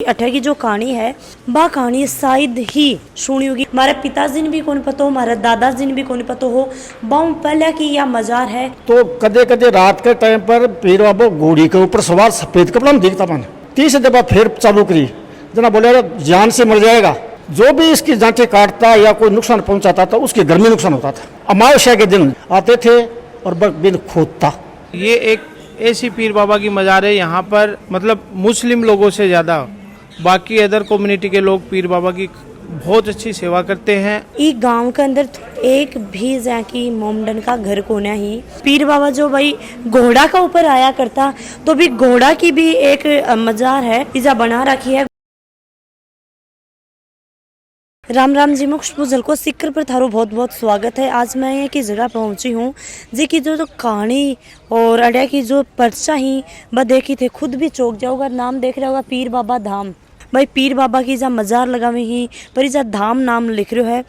अठे की जो कहानी है बा कहानी शायद ही सुनी होगी। हमारे पिताजी ने भी कौन पता हो, हमारे दादाजी ने भी कौन पता हो, बहुत पहले की यह मजार है। तो कदे कदे रात के टाइम पर पीर बाबा घोड़ी के ऊपर सवार सफेद कपड़ा में दिखता मन। तीसरे दफा फिर चालू करी, जना बोले जान से मर जाएगा। जो भी इसकी जांचें काटता या कोई नुकसान पहुंचाता था उसके घर में नुकसान होता था। अमावस्या के दिन आते थे और बिन खोदता। ये एक ऐसी पीर बाबा की मज़ार है, यहाँ पर मतलब मुस्लिम लोगों से ज़्यादा बाकी अदर कम्युनिटी के लोग पीर बाबा की बहुत अच्छी सेवा करते हैं। ई गांव के अंदर एक भी जहाँ की मोमडन का घर कोना ही पीर बाबा जो भाई घोड़ा का ऊपर आया करता, तो भी घोड़ा की भी एक मजार है इजा बना रखी है। राम राम जी, मैं खुशबू जल को सिक्कर पर थारो बहुत बहुत स्वागत है। आज मैं एक जगह पहुंची हूँ जी की जो कहानी और अड्या की जो पर्चा ही वह देखी थे, खुद भी चौंक जाओगा। नाम देख रहा होगा पीर बाबा धाम। भाई पीर बाबा की जहाँ मजार लगा हुई ही पर जहाँ धाम नाम लिख रहे है।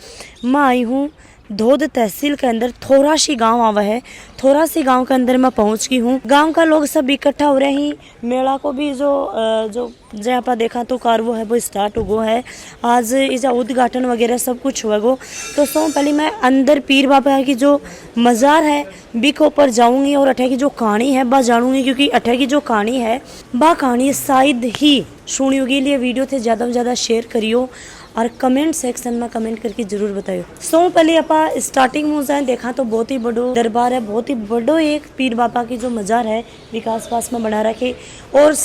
मैं आई हूँ धोद तहसील के अंदर थोरासी गांव आवा है। थोरासी गांव के अंदर मैं पहुंच गई हूँ। गांव का लोग सब इकट्ठा हो रहे हैं। मेला को भी जो जहाँ पर देखा तो कारवो है वो स्टार्ट हो गो है। आज इजा उद्घाटन वगैरह सब कुछ हुआ गो। तो पहले मैं अंदर पीर बाबा की जो मजार है बिक ऊपर जाऊंगी और अठे की जो कहानी है बा जानूंगी, क्योंकि अठे की जो कहानी है बा कहानी शायद ही सुनी होगी। लिए वीडियो थे ज़्यादा से ज़्यादा शेयर करियो और कमेंट सेक्शन में कमेंट करके जरूर बताइयो। पहले आप स्टार्टिंग में जाए देखा तो बहुत ही बड़ो दरबार है, बहुत ही बड़ो एक पीर बाबा की जो मजार है विकास पास में बना रखे। और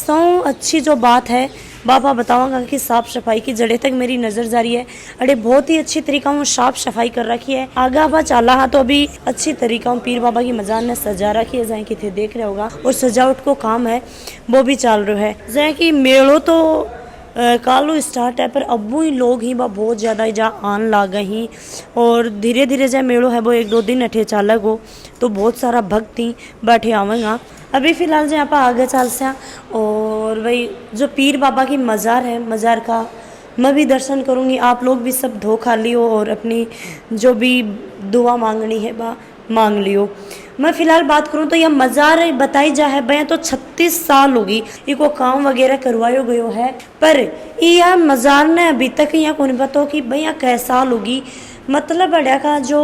अच्छी जो बात है बाबा बताऊंगा कि साफ सफाई की जड़े तक मेरी नजर जा रही है। अरे बहुत ही अच्छी तरीका में साफ सफाई कर रखी है। आगे आप चाला तो अभी अच्छी तरीका पीर बाबा की मजार ने सजा रखी है, जहाँ की देख रहे होगा। और सजावट को काम है वो भी चल रहा है। जहाँ की मेड़ो तो कालू स्टार्ट है पर अबू ही लोग ही वह बहुत ज़्यादा जा आन लाग ही। और धीरे धीरे जब मेड़ो है वो एक दो दिन अठे चालक हो तो बहुत सारा भक्त ही बैठे आवेगा। अभी फ़िलहाल जो आप आगे चल से और वही जो पीर बाबा की मज़ार है मज़ार का मैं भी दर्शन करूँगी। आप लोग भी सब धो खा लियो और अपनी जो भी दुआ मांगनी है वह मांग लियो। मैं फ़िलहाल बात करूं तो यह मज़ार बताई जा है भैया तो 36 साल होगी इको काम वगैरह करवायो गयो है। पर यह मज़ार ने अभी तक यहाँ को नहीं पता हो कि भैया कै साल होगी। मतलब बड़ा का जो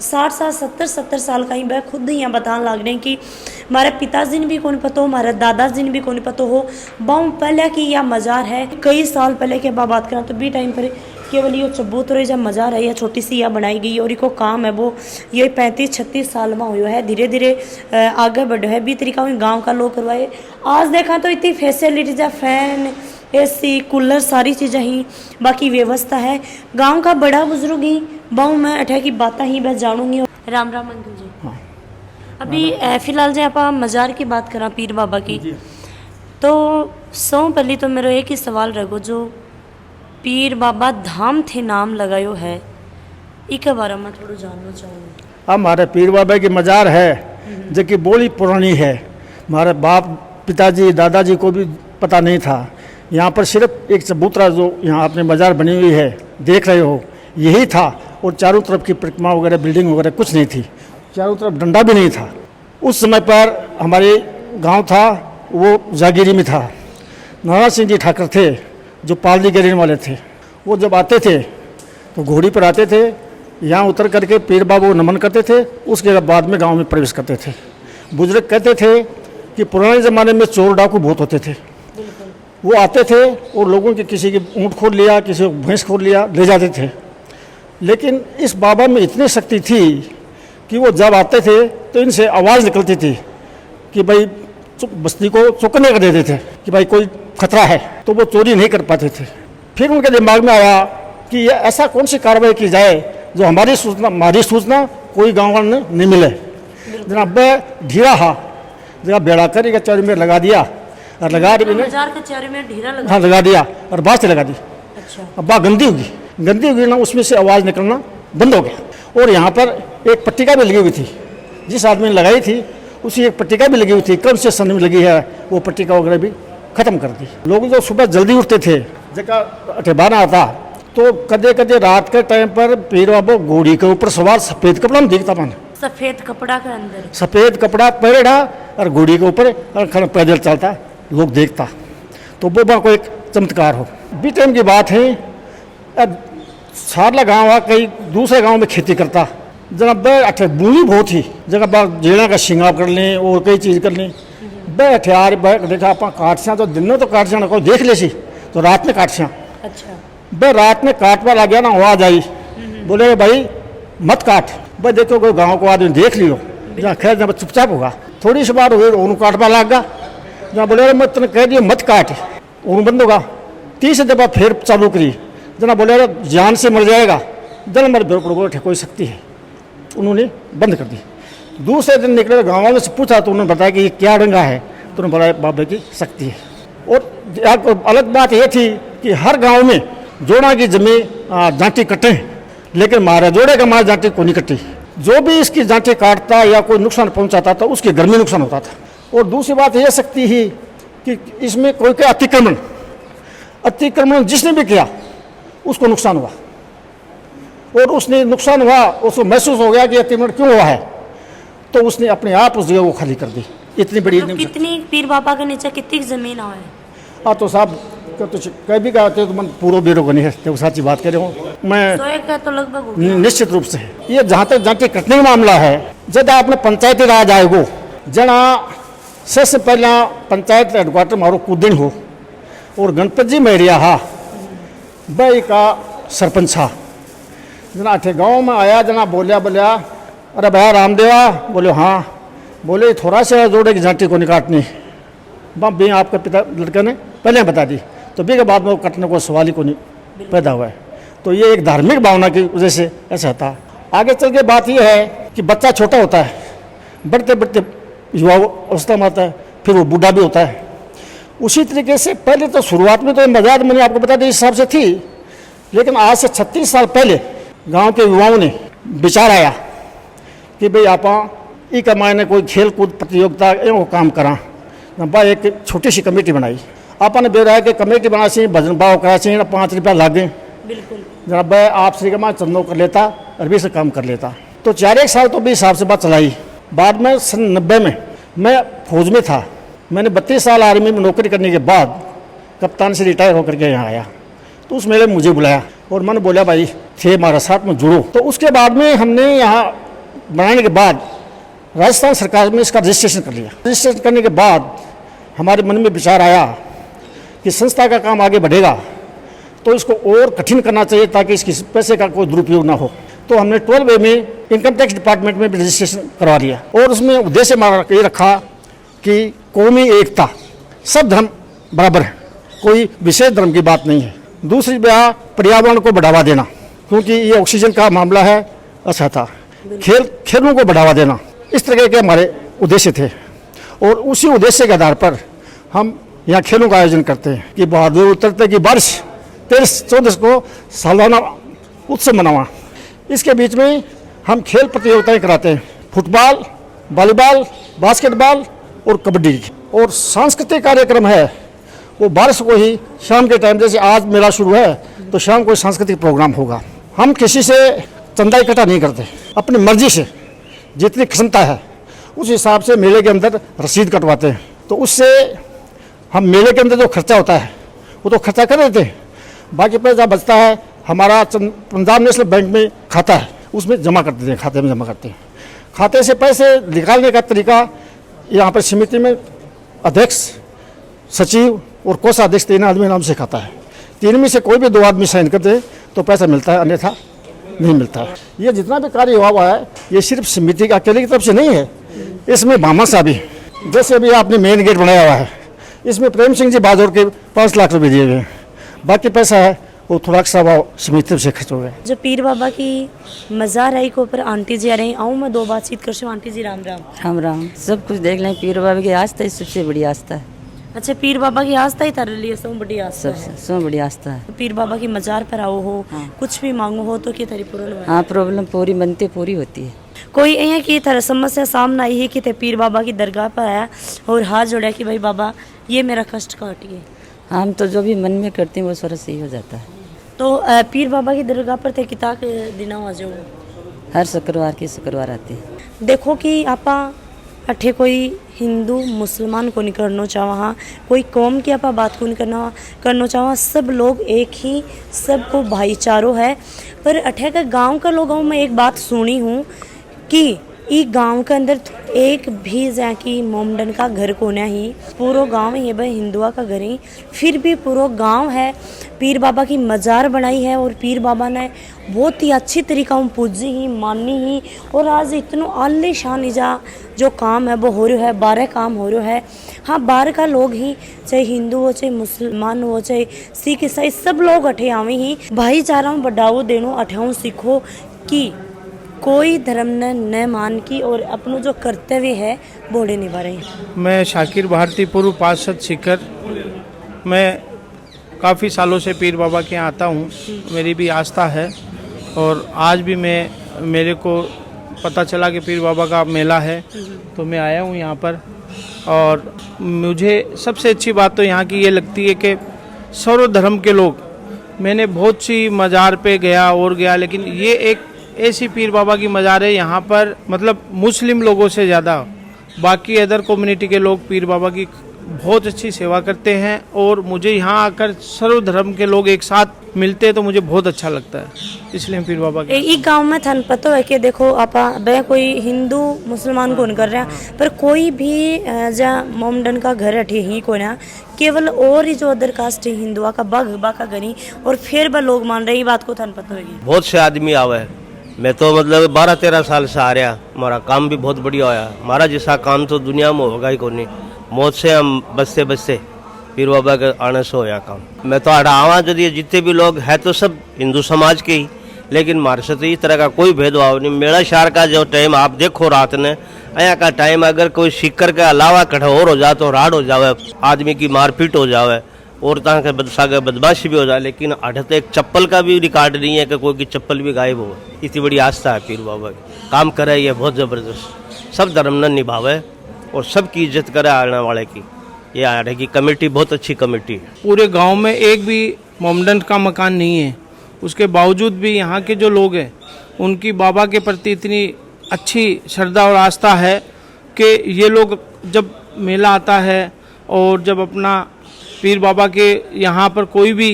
60 साल 70 साल का ही वह खुद यहाँ बताने लग रहे हैं कि हमारे पिताजी ने भी कौन पता हो, हमारे दादाजी ने भी कौन पता हो, बहुत पहले की यह मज़ार है। कई साल पहले की बात करें तो बी टाइम पर केवल ये चबूतरे जब मज़ार है या छोटी सी यह बनाई गई और इको काम है वो ये 35-36 साल में हुआ है। धीरे धीरे आगे बढ़ो है भी तरीका गांव का लोग करवाए। आज देखा तो इतनी फैसिलिटी जा फैन एसी कूलर सारी चीज़ें ही बाकी व्यवस्था है। गांव का बड़ा बुजुर्ग ही बहु मैं अठे की बातें ही मैं जानूंगी। राम राम अंकल जी। हाँ। अभी फिलहाल जो आप मज़ार की बात करा पीर बाबा की तो पहली तो मेरा एक ही सवाल रहो, जो पीर बाबा धाम थे नाम लगायो है इके बारे में थोड़ा जानना चाहूँगी। हमारे पीर बाबा की मजार है जो कि बड़ी पुरानी है। हमारे बाप पिताजी दादाजी को भी पता नहीं था। यहाँ पर सिर्फ एक चबूतरा जो यहाँ अपने मजार बनी हुई है देख रहे हो यही था। और चारों तरफ की परिक्रमा वगैरह बिल्डिंग वगैरह कुछ नहीं थी, चारों तरफ डंडा भी नहीं था। उस समय पर हमारे गांव था वो जागीरी में था। नारायण सिंह जी ठाकर थे जो पालदी के रहने वाले थे। वो जब आते थे तो घोड़ी पर आते थे, यहाँ उतर करके पीर बाबा को नमन करते थे। उसके बाद में गांव में प्रवेश करते थे। बुजुर्ग कहते थे कि पुराने ज़माने में चोर डाकू बहुत होते थे। वो आते थे और लोगों के किसी की ऊँट खोल लिया, किसी को भैंस खोल लिया, ले जाते थे। लेकिन इस बाबा में इतनी शक्ति थी कि वो जब आते थे तो इनसे आवाज़ निकलती थी कि भाई बस्ती को चौकने कर देते थे कि भाई कोई खतरा है, तो वो चोरी नहीं कर पाते थे। फिर उनके दिमाग में आया कि ये ऐसा कौन सी कार्रवाई की जाए जो हमारी सूचना कोई गाँव वाले ने नहीं मिले। जनाब ढीरा हा जगह बेड़ा कर चारों में लगा दिया और लगा हाँ लगा दिया और बात से लगा दी। अच्छा। अब बात गंदी होगी ना, उसमें से आवाज़ निकलना बंद हो गया। और यहाँ पर एक पट्टिका भी लगी हुई थी, जिस आदमी ने लगाई थी उसी एक पट्टिका भी लगी हुई थी। कम से सन में लगी है वो पट्टिका वगैरह भी ख़त्म कर दी। लोग जो सुबह जल्दी उठते थे जगह अठेबाना आता तो कदे कदे रात के टाइम पर पीर बाबा घोड़ी के ऊपर सवार सफ़ेद कपड़ा में दिखता मन। सफ़ेद कपड़ा के अंदर सफ़ेद कपड़ा पहनेड़ा और घोड़ी के ऊपर पैदल चलता, लोग देखता। तो वो को एक चमत्कार हो। बी टाइम की बात है, अब सारला गाँव आ कई दूसरे गांव में खेती करता, जना बे अठे बूढ़ी बहुत ही जगह बाग जेड़ा का शिंगार कर लें और कई चीज़ कर लें, बे हथियार बे देखा आप काट सिया तो दिन में तो काट सिया कोई देख ले सी तो रात में काट सिया। अच्छा। बे रात में काटवा लग गया ना, आवाज आई, बोले भाई मत काट। भाई देखो कोई गांव को आदमी देख लियो, जहाँ खैर जब चुपचाप होगा। थोड़ी सी बार हुई उन्होंने काटवा लग गया, जहाँ बोले मैं तेने कह दिया मत काट, उन्होंने बंद होगा। तीसरे दफा फिर चालू करी, जना बोले जान से मर जाएगा, जन मर बेरोड़ कोई सकती है, उन्होंने बंद कर दी। दूसरे दिन निकले गाँव वालों से पूछा तो उन्होंने बताया कि ये क्या डंगा है, तो उन्होंने बताया बाबे की शक्ति है। और अलग बात ये थी कि हर गांव में जोड़ा की जमीन जांटी कटे, लेकिन मारे जोड़े का मार जांटी को नहीं कटी। जो भी इसकी जांटी काटता या कोई नुकसान पहुंचाता था उसके घर में नुकसान होता था। और दूसरी बात यह शक्ति ही कि इसमें कोई क्या अतिक्रमण जिसने भी किया उसको नुकसान हुआ, और उसने नुकसान हुआ उसको महसूस हो गया कि अतिक्रमण क्यों हुआ है, तो उसने अपने आप उस जगह को खाली कर दी। इतनी बड़ी तो कितनी पीर बाबा के नीचे कितनी जमीन है? हाँ तो साहब तो कहीं भी कहते तो मन पूरा बेरो नहीं है, तो सच्ची बात कह रहा हूँ मैं। 100 एकड़ तो लगभग हो गया। निश्चित रूप से ये जहाँ तक जांटी कटने का मामला है, जब आपने पंचायती राज आएगो जना सबसे पहला पंचायत हेडक्वार्टर मारो कूदन हो, और गणपत जी मेरिया हा भाई का सरपंच हा, जना अठे गाँव में आया, जना बोलिया अरे भैया रामदेवा, बोले हाँ, बोले थोड़ा सा जोड़े की जांटी को नहीं काटनी, भी आपके पिता लड़के ने पहले बता दी, तो भी के बाद में वो कटने को सवाल ही को नहीं पैदा हुआ है। तो ये एक धार्मिक भावना की वजह से ऐसा था। आगे चल के बात यह है कि बच्चा छोटा होता है, बढ़ते बढ़ते युवा अवस्था में आता है, फिर वो बूढ़ा भी होता है। उसी तरीके से पहले तो शुरुआत में तो मजाक मैंने आपको बता दी इस हिसाब से थी, लेकिन आज से 36 साल पहले गांव के युवाओं ने विचार आया कि भाई आप एक मायने कोई खेल कूद प्रतियोगिता वो काम करा, बा एक छोटी सी कमेटी बनाई। आपने बेरा कि कमेटी बना सी भजन भाव करा सी, 5 रुपया लागे, बिल्कुल जनाब आप श्री का चंदो कर लेता, अरबी से काम कर लेता। तो 4 साल तो भी हिसाब से बात चलाई। बाद में सन 90 में मैं फौज में था, मैंने 32 साल आर्मी में नौकरी करने के बाद कप्तान से रिटायर होकर के यहाँ आया, तो उस मेले मुझे बुलाया और मैंने बोला भाई थे हमारे साथ में जुड़ो। तो उसके बाद में हमने यहाँ बनाने के बाद राजस्थान सरकार में इसका रजिस्ट्रेशन कर लिया। रजिस्ट्रेशन करने के बाद हमारे मन में विचार आया कि संस्था का काम आगे बढ़ेगा तो इसको और कठिन करना चाहिए ताकि इसकी पैसे का कोई दुरुपयोग ना हो। तो हमने 12A में इनकम टैक्स डिपार्टमेंट में भी रजिस्ट्रेशन करवा लिया, और उसमें उद्देश्य हमारा ये रखा कि कौमी एकता, सब धर्म बराबर है, कोई विशेष धर्म की बात नहीं है। दूसरी बात पर्यावरण को बढ़ावा देना, क्योंकि ये ऑक्सीजन का मामला है, अच्छा था। खेलों को बढ़ावा देना, इस तरह के हमारे उद्देश्य थे, और उसी उद्देश्य के आधार पर हम यहाँ खेलों का आयोजन करते हैं कि बहादुर उतरते की बारिश 13-14 को सालाना उत्सव मनावा। इसके बीच में हम खेल प्रतियोगिताएं कराते हैं, फुटबॉल, वॉलीबॉल, बास्केटबॉल और कबड्डी। और सांस्कृतिक कार्यक्रम है वो बारिश को ही शाम के टाइम, जैसे आज मेला शुरू है तो शाम को सांस्कृतिक प्रोग्राम होगा। हम किसी से चंदा इकट्ठा नहीं करते, अपनी मर्जी से जितनी क्षमता है उस हिसाब से मेले के अंदर रसीद कटवाते हैं। तो उससे हम मेले के अंदर जो खर्चा होता है वो तो खर्चा कर देते हैं, बाकी पैसा बचता है हमारा पंजाब नेशनल बैंक में खाता है, उसमें जमा कर देते हैं, खाते में जमा करते हैं। खाते से पैसे निकालने का तरीका यहाँ पर समिति में अध्यक्ष, सचिव और कोषाध्यक्ष 3 आदमी नाम से खाता है। 3 में से कोई भी 2 आदमी साइन कर दे तो पैसा मिलता है, अन्यथा नहीं मिलता है। ये जितना भी कार्य हुआ है ये सिर्फ समिति का अकेले की तरफ से नहीं है, इसमें भामा साहब भी, जैसे अभी आपने मेन गेट बनाया हुआ है, इसमें प्रेम सिंह जी बाजौर के 5 लाख रुपए दिए हुए हैं, बाकी पैसा है वो थोड़ा सा समिति से खर्च हो गया। जो पीर बाबा की मज़ार आई के ऊपर आंटी जी आ रही, आऊँ मैं 2 बातचीत कर सकूँ। आंटी जी राम राम। राम राम। सब कुछ देख लें, पीर बाबा की आस्था ही सबसे बड़ी आस्था है। अच्छा, पीर बाबा की आस्था ही तारे लिए सब बड़ी आस्था है। सबसे बड़ी आस्था है। तो पीर बाबा की मज़ार पर आओ हो, हाँ। कुछ भी मांगो हो तो क्या तारी पूर्ण? हाँ, प्रॉब्लम पूरी बनती पूरी होती है। कोई ये की तरह समस्या सामने आई है कि ते पीर बाबा की दरगाह पर आया और हाथ जोड़ा कि भाई बाबा ये मेरा कष्ट काटिए? हम तो जो भी मन में करते हैं वो सारा सही हो जाता है। तो पीर बाबा की दरगाह पर ते किता के दिना आ जाओ? हर शुक्रवार आते हैं। देखो कि आपा अठे कोई हिंदू मुसलमान को नहीं करना चाहा, कोई कौम की आप बात को नहीं करना चाहा, सब लोग एक ही, सबको भाईचारो है। पर अठे का गांव का लोगों में एक बात सुनी हूँ कि ई गांव के अंदर एक भी जाकी मोमडन का घर को नहीं, पूरा गांव ही भाई हिंदुआ का घर ही, फिर भी पूरा गांव है पीर बाबा की मज़ार बनाई है और पीर बाबा ने बहुत ही अच्छी तरीका में पूजी ही मानी ही। और आज इतना आलीशान इजा जो काम है वो हो रहा है, 12 काम हो रहा है। हाँ, 12 का लोग ही, चाहे हिंदू हो चाहे मुसलमान हो चाहे सिख ईसाई, सब लोग अठे आवे ही भाईचारा में बढ़ावो देनो, अठाऊ सीखो कि कोई धर्म ने न मान की और अपनो जो कर्तव्य है बोले निभा रहे हैं। मैं शाकिर भारती, पूर्व पार्षद सीकर। मैं काफ़ी सालों से पीर बाबा के यहाँ आता हूँ, मेरी भी आस्था है। और आज भी मेरे को पता चला कि पीर बाबा का मेला है तो मैं आया हूँ यहाँ पर। और मुझे सबसे अच्छी बात तो यहाँ की ये लगती है कि सर्व धर्म के लोग, मैंने बहुत सी मज़ार पे गया और गया, लेकिन ये एक ऐसी पीर बाबा की मज़ार है यहाँ पर, मतलब मुस्लिम लोगों से ज़्यादा बाकी अदर कम्युनिटी के लोग पीर बाबा की बहुत अच्छी सेवा करते हैं। और मुझे यहाँ आकर सर्व धर्म के लोग एक साथ मिलते हैं तो मुझे बहुत अच्छा लगता है, इसलिए पीर बाबा के एक गांव में थान पता है कि देखो आप कोई हिंदू मुसलमान को नहीं कर रहा, पर कोई भी जहाँ मोमडन का घर अठे ही को ना, केवल और ही जो अदर कास्ट है हिंदुआ का बा का गरी, और फिर वह लोग मान रहे, बात को थान पता होगी। बहुत से आदमी आवे है, मैं तो मतलब 12-13 साल से आ रहा, हमारा काम भी बहुत बढ़िया होया। हमारा जैसा काम तो दुनिया में होगा ही कोई नहीं। मौत से हम बसते बसते पीर बाबा के आने से होया काम। मैं तो आवा यदि जितने भी लोग हैं तो सब हिंदू समाज के ही, लेकिन हमारे से तो इस तरह का कोई भेदभाव नहीं। मेरा शहर का जो टाइम आप देखो रात ने, यहाँ का टाइम अगर कोई सिक्कर के अलावा कठोर हो जाए तो राड हो जावे, आदमी की मारपीट हो जावे और के बदमाशी भी हो जाए, लेकिन अठ तो एक चप्पल का भी रिकॉर्ड नहीं है कि कोई की चप्पल भी गायब हो। इतनी बड़ी आस्था है पीर बाबा की, काम करे ये बहुत ज़बरदस्त, सब धर्म न निभावे और सबकी इज्जत करे आने वाले की। ये आने की कमेटी बहुत अच्छी कमेटी है। पूरे गांव में एक भी मोमडन का मकान नहीं है, उसके बावजूद भी यहाँ के जो लोग हैं उनकी बाबा के प्रति इतनी अच्छी श्रद्धा और आस्था है कि ये लोग जब मेला आता है और जब अपना पीर बाबा के यहाँ पर कोई भी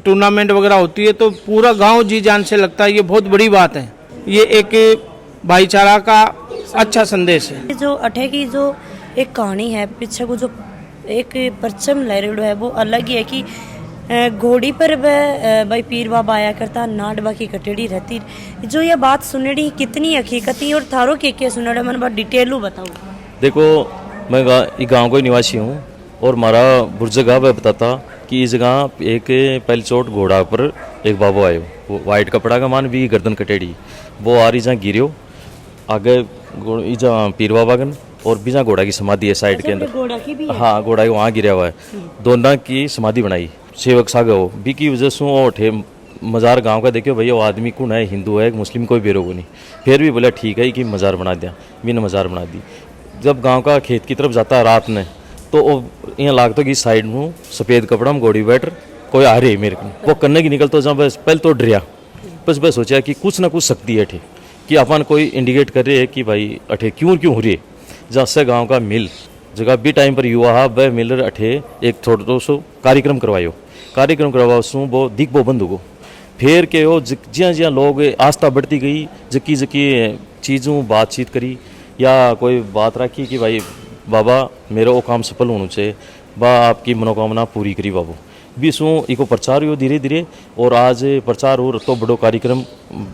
टूर्नामेंट वगैरह होती है तो पूरा गांव जी जान से लगता है। ये बहुत बड़ी बात है, ये एक भाईचारा का अच्छा संदेश है। जो अठे की जो एक कहानी है पीछे को, जो एक परचम लहरेड़ो है वो अलग ही है कि घोड़ी पर भाई पीर बाबा आया करता, नाडबा की कटेड़ी रहती। जो ये बात सुनेड़ी कितनी हकीकती और थारो के सुनेड़ा, मैंने बात डिटेलू बताओ। देखो, मैं गाँव का निवासी हूँ और हमारा बुर्जगाह बताता कि इस जगह एक पहली चोट घोड़ा पर एक बाबू आयो, वो वाइट कपड़ा का मान भी गर्दन कटेड़ी, वो आ रही जहाँ गिरो आगे जहाँ पीर बाबा गन और भी जहाँ घोड़ा की समाधि है साइड के अंदर। हाँ, घोड़ा वहाँ गिरा हुआ है, दोनों की समाधि बनाई सेवक सागे हो भी की वजह से वो उठे मज़ार गांव का। देखियो भैया वो आदमी कौन है, हिंदू है मुस्लिम कोई बेरो को नहीं, फिर भी बोला ठीक है कि मज़ार बना दिया, मैंने मज़ार बना दी। जब गांव का खेत की तरफ जाता है रात में तो यहाँ लागता कि साइड में सफ़ेद कपड़ा में घोड़ी बैठ कोई आ रही मेरे को, वो करने की निकलता जहाँ बस पहले तो डरिया, बस सोचा कि कुछ ना कुछ शक्ति है कि अपन कोई इंडिकेट कर रहे है कि भाई अठे क्यों हो रही है। जहाँ से गाँव का मिल जगह भी टाइम पर युवा हा वह मिल अठे एक थोड़ा सो कार्यक्रम करवाओ सो वो दिख वो बंद हो फिर के वो ज्याँ ज्याँ लोग आस्था बढ़ती गई, जकी चीज़ों बातचीत करी या कोई बात रखी कि भाई बाबा मेरा वो काम सफल होना चाहिए, बा आपकी मनोकामना पूरी करी बाबू भी सो इको प्रचार हो धीरे धीरे। और आज प्रचार हो तो बड़ो कार्यक्रम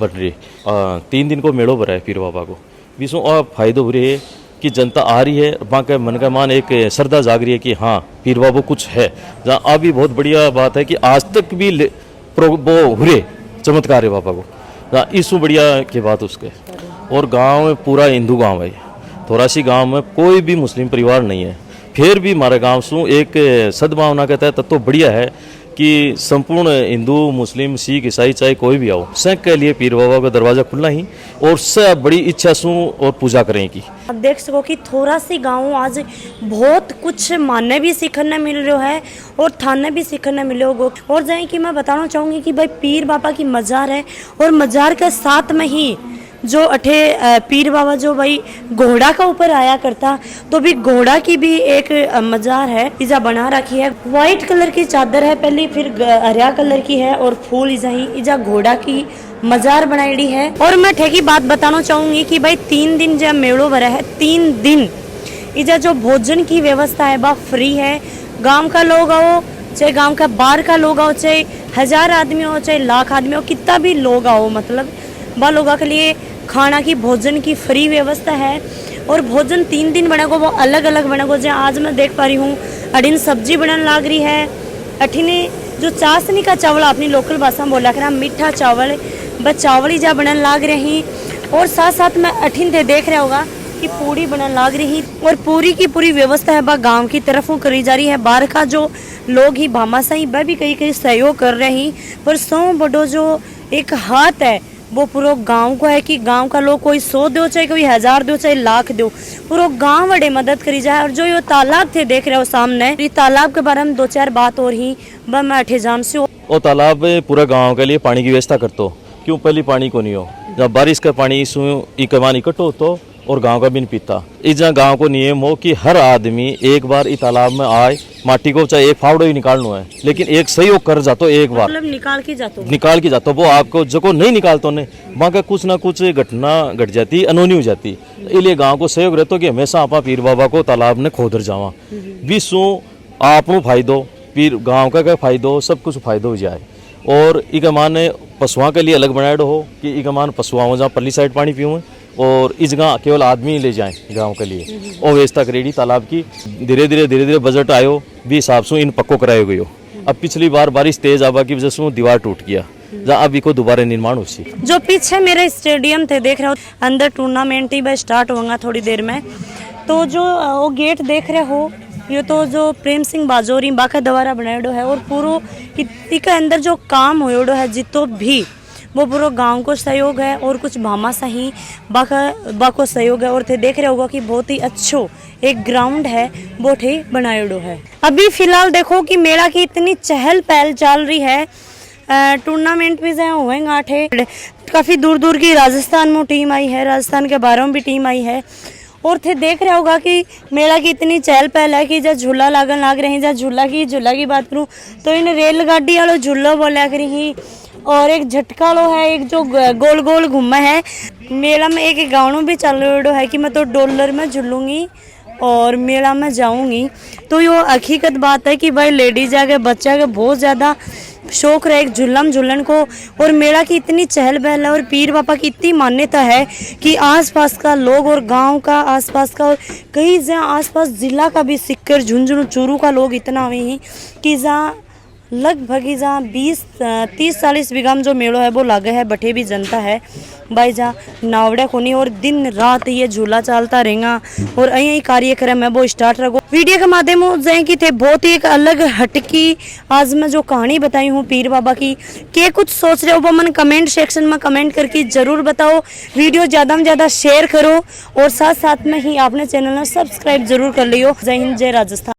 बन रहे, 3 दिन को मेड़ो भरा है पीर बाबा को भी सो और फायदो हो रहे है कि जनता आ रही है, वहाँ का मन का मान एक श्रद्धा जाग रही है कि हाँ पीर बाबू कुछ है। जहाँ अभी बहुत बढ़िया बात है कि आज तक भी वो हुए चमत्कार है बाबा को, जहाँ इससे बढ़िया की बात उसके। और गांव में पूरा हिंदू गांव है, थोरासी गांव में कोई भी मुस्लिम परिवार नहीं है, फिर भी हमारे गांव से एक सद्भावना कहता है तब तो बढ़िया है कि संपूर्ण हिंदू मुस्लिम सिख ईसाई चाहे कोई भी आओ सब के लिए पीर बाबा का दरवाज़ा खुलना ही और सब बड़ी इच्छा से और पूजा करें की। आप देख सको कि थोड़ा सी गाँव आज बहुत कुछ मानने भी सीखने मिल रहा है और थाने भी सीखने मिले होगो। और जाए कि मैं बताना चाहूँगी कि भाई पीर बाबा की मज़ार है और मज़ार के साथ में ही जो अठे पीर बाबा जो भाई घोड़ा का ऊपर आया करता, तो भी घोड़ा की भी एक मजार है इजा बना रखी है। व्हाइट कलर की चादर है पहली, फिर हरिया कलर की है और फूल इजा ही इजा घोड़ा की मजार बनाई है। और मैं ठेकी बात बताना चाहूंगी कि भाई 3 दिन जब मेड़ो भरा है, 3 दिन इजा जो भोजन की व्यवस्था है बा फ्री है। गांव का लोग आओ चाहे गांव का बाहर का लोग आओ, चाहे 1000 आदमी हो चाहे लाख आदमी हो, कितना भी लोग आओ, मतलब बा लोगों के लिए खाना की भोजन की फ्री व्यवस्था है। और भोजन 3 दिन बनेगो, वो अलग अलग बनेगो। जहाँ आज मैं देख पा रही हूँ अठिन सब्जी बनने लाग रही है, अठिने जो चाशनी का चावल अपनी लोकल भाषा में बोला करा मीठा चावल, बस चावल ही जा बनने लाग रही। और साथ साथ में अठिन थे देख रहा होगा कि पूरी बनने लाग रही, और पूरी की पूरी व्यवस्था है बा गांव की तरफ करी जा रही है। बाहर का जो लोग ही भामाशाही वह भी कई कई सहयोग कर रहे हैं, पर सौ बड़ो जो एक हाथ है वो पूरा गांव को है कि गांव का लोग कोई 100 दो चाहे कोई 1000 दो चाहे लाख दो, पूरा गांव बड़े मदद करी जाए। और जो ये तालाब थे देख रहे हो सामने, ये तालाब के बारे में 2-4 बात और ही बस मैं अठे जान से। वो तालाब पूरा गांव के लिए पानी की व्यवस्था करते हो, क्यों पहले पानी को नहीं हो, जब बारिश का पानी इकमान इकट्ठो होतो और गांव का भी नहीं पीता। इस गांव को नियम हो कि हर आदमी एक बार इस तालाब में आए, माटी को चाहे एक फावड़ो ही निकालना है, लेकिन एक सहयोग कर जातो एक बार, मतलब निकाल के जातो वो आपको जो नहीं निकालते ने वहाँ का कुछ ना कुछ घटना घट जाती, अनहोनी हो जाती। इसलिए गांव को सहयोग रहता कि हमेशा आप पीर बाबा को तालाब ने खोदर जावा, विश्व आपनो फायदो, पीर गाँव का फायदो, सब कुछ फायदो हो जाए। और इक मान पशुओं के लिए अलग बनाए हो कि इक मान पशुओं जहाँ पल्ली साइड पानी पीऊँ और इस गाँव केवल आदमी ले जाएं गांव के लिए, और व्यवस्था करेगी तालाब की। धीरे धीरे बजट आयो भी हिसाब से इन पक्को कराए गयो। अब पिछली बार बारिश तेज आवा की वजह से दीवार टूट गया, जहाँ अब इको दोबारा निर्माण हो सी। जो पीछे मेरे स्टेडियम थे देख रहे हो, अंदर टूर्नामेंट ही स्टार्ट होगा थोड़ी देर में। तो जो वो गेट देख रहे हो, ये तो जो प्रेम सिंह बाजोरी बाका द्वारा बनाएडो है, और पूरो इसके अंदर जो काम होएडो है जितो भी वो पूरा गांव को सहयोग है और कुछ भामाशाही बाको सहयोग है। और थे देख रहे होगा कि बहुत ही अच्छो एक ग्राउंड है वो थे बनाएडो है। अभी फिलहाल देखो कि मेला की इतनी चहल पहल चल रही है, टूर्नामेंट भी जो होएगा आठे, काफ़ी दूर दूर की राजस्थान में टीम आई है, राजस्थान के बाहरों में भी टीम आई है। और थे देख रहे होगा कि मेला की इतनी चहल पहल है कि जब झूला लागन लाग रहे हैं, जब झूला की बात करूँ तो इन रेलगाड़ी वालों झूलो बोला करी, और एक झटका लो है, एक जो गोल गोल घूमा है। मेला में एक गाना भी चल रहा है कि मैं तो डॉलर में झूलूंगी और मेला में जाऊंगी। तो ये हकीकत बात है कि भाई लेडीज आगे बच्चा के बहुत ज़्यादा शौक रहे एक झूलन को। और मेला की इतनी चहल पहल है और पीर बाबा की इतनी मान्यता है कि आसपास का लोग और गांव का आसपास का और कई जहाँ आसपास ज़िला का भी सिक्कर झुंझुनू चूरू का लोग इतना हुए हैं कि जहाँ लगभग ही जहाँ 20-30-40 बीघा में जो मेड़ो है वो लागे है, बटे भी जनता है भाई जहाँ नावड़े कोनी, और दिन रात ये झूला चलता रहेगा और यही कार्यक्रम है वो स्टार्ट रखो। वीडियो के माध्यम से कि थे बहुत ही एक अलग हटकी आज मैं जो कहानी बताई हूँ पीर बाबा की, के कुछ सोच रहे हो वो मन कमेंट सेक्शन में कमेंट करके ज़रूर बताओ। वीडियो ज़्यादा में ज़्यादा शेयर करो और साथ साथ में ही आपने चैनल में सब्सक्राइब जरूर कर लियो। जय हिंद, जय राजस्थान।